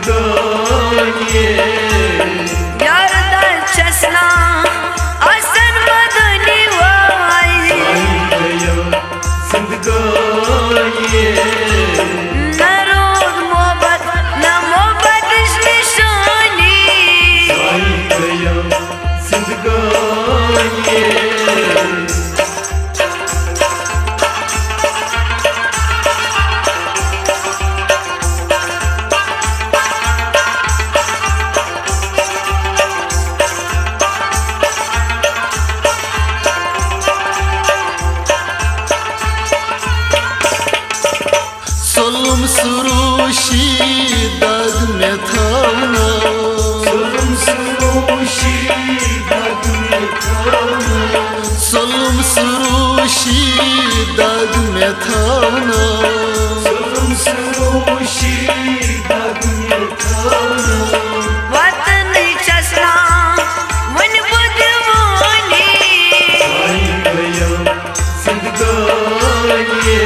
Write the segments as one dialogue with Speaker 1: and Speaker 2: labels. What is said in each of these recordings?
Speaker 1: जिंदगानी
Speaker 2: यार दर चसना असन मदनी वाई
Speaker 1: गया जिंदगानी
Speaker 2: न रोग मोहब्बत न मोहब्बत निशानी
Speaker 1: गया जिंदगानी
Speaker 3: Solum suruşi dag me thavna
Speaker 1: Solum suruşi dag me thavna
Speaker 3: Solum suruşi dag me thavna
Speaker 1: Solum suruşi dag me thavna
Speaker 2: वतन चसना मन बुद्धवानी
Speaker 1: गया जिंदगानी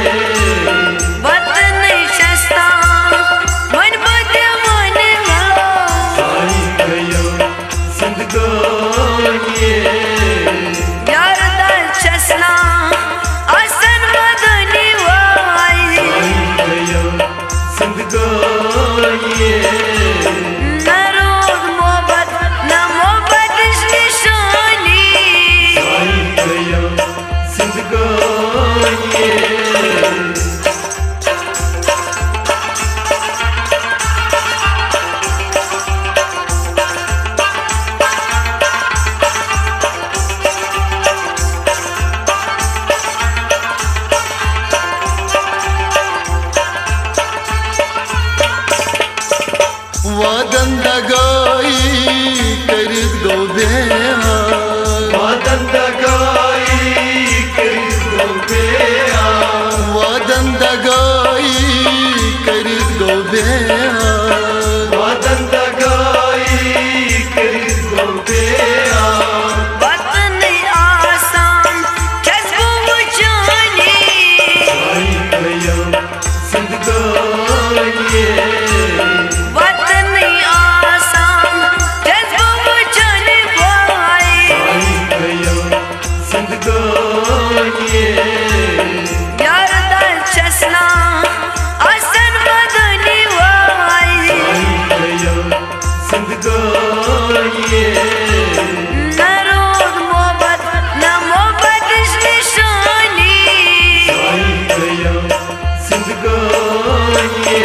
Speaker 2: वतन चसना मन बुद्धवानी
Speaker 1: गया जिंदगानी
Speaker 2: यार दर चसना असन मदनी वाई
Speaker 1: गया जिंदगानी
Speaker 2: न रोग मोहब्बत न मोहब्बत निशानी
Speaker 1: गया जिंदगानी
Speaker 3: Vadan dagayi karid go beha
Speaker 1: Vadan dagayi karid go beha
Speaker 3: Vadan dagayi karid go beha
Speaker 1: Vadan dagayi karid go beha
Speaker 2: वतन आसान जज्बो जानी
Speaker 1: गया जिंदगानी
Speaker 2: वतन आसान जज्बो जाने वाई
Speaker 1: गया जिंदगानी
Speaker 2: यार दर चसना असन मदनी वाई
Speaker 1: गया जिंदगानी
Speaker 2: न रोग मोहब्बत न मोहब्बत निशानी
Speaker 1: गया जिंदगानी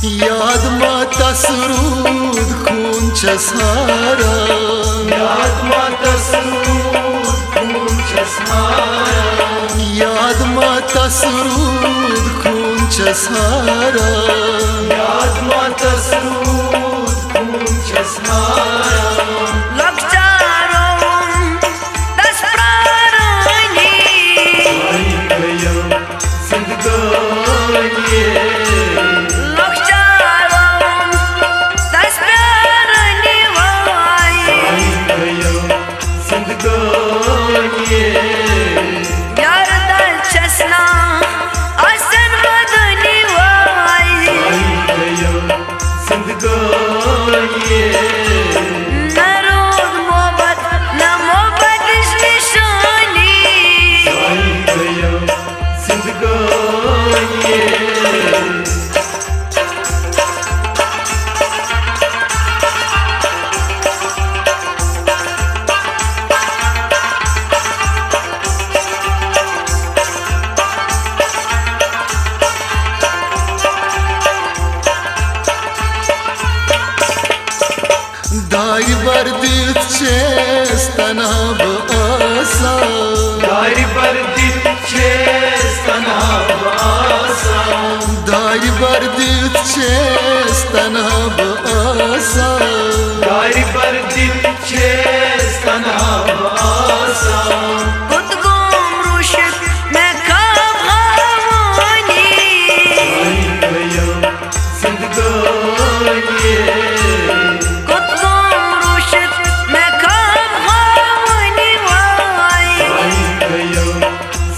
Speaker 3: Yad mata surud khun chasara
Speaker 1: याद माता सूद खून चश्मारा
Speaker 3: Yad mata surud khun chasara
Speaker 1: याद माता सूद खून चश्मारा
Speaker 2: लक्षारों दस प्राणी
Speaker 1: गया जिंदगानी
Speaker 2: लक्षारों दस प्राणी वाई
Speaker 1: गया जिंदगानी
Speaker 2: यार दर चसना असन मदनी वाई
Speaker 1: गया जिंदगानी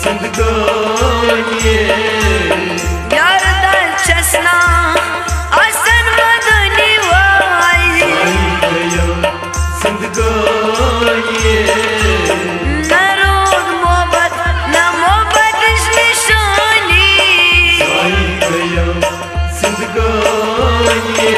Speaker 1: जिंदगानी
Speaker 2: यार चसना आसन मदनी वाई
Speaker 1: गया जिंदगानी
Speaker 2: न रोग मोहब्बत न मोहब्बत निशानी
Speaker 1: गया जिंदगानी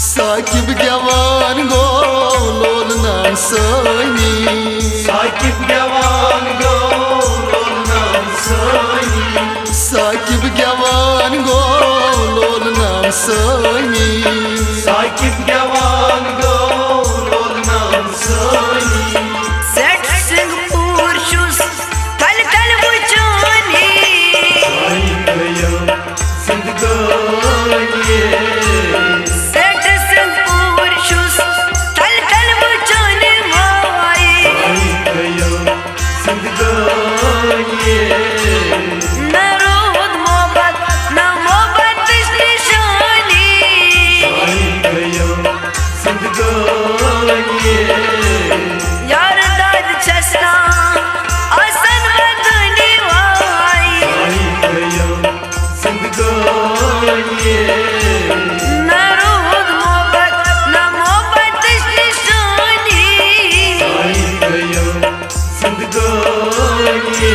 Speaker 3: साकिब गवान गो लोल नाम सानी
Speaker 1: साकिब गवान गो लोल नाम सानी
Speaker 3: साकिब गवान गो लोल नाम सानी
Speaker 1: साकिब गवान गो लोल नाम सानी
Speaker 2: सेठ सिंहपुर शुस कल कल बुचानी
Speaker 1: गया जिंदगानी
Speaker 2: सेठ सिंहपुर शुस कल कल बुचानी वाई
Speaker 1: गया जिंदगानी
Speaker 2: न रोग मोहब्बत न मोहब्बत निशानी
Speaker 1: गया जिंदगानी
Speaker 2: यार दाद चसना आसन मदनी वाई
Speaker 1: गया जिंदगानी
Speaker 2: न रोग मोहब्बत न मोहब्बत निशानी
Speaker 1: गया जिंदगानी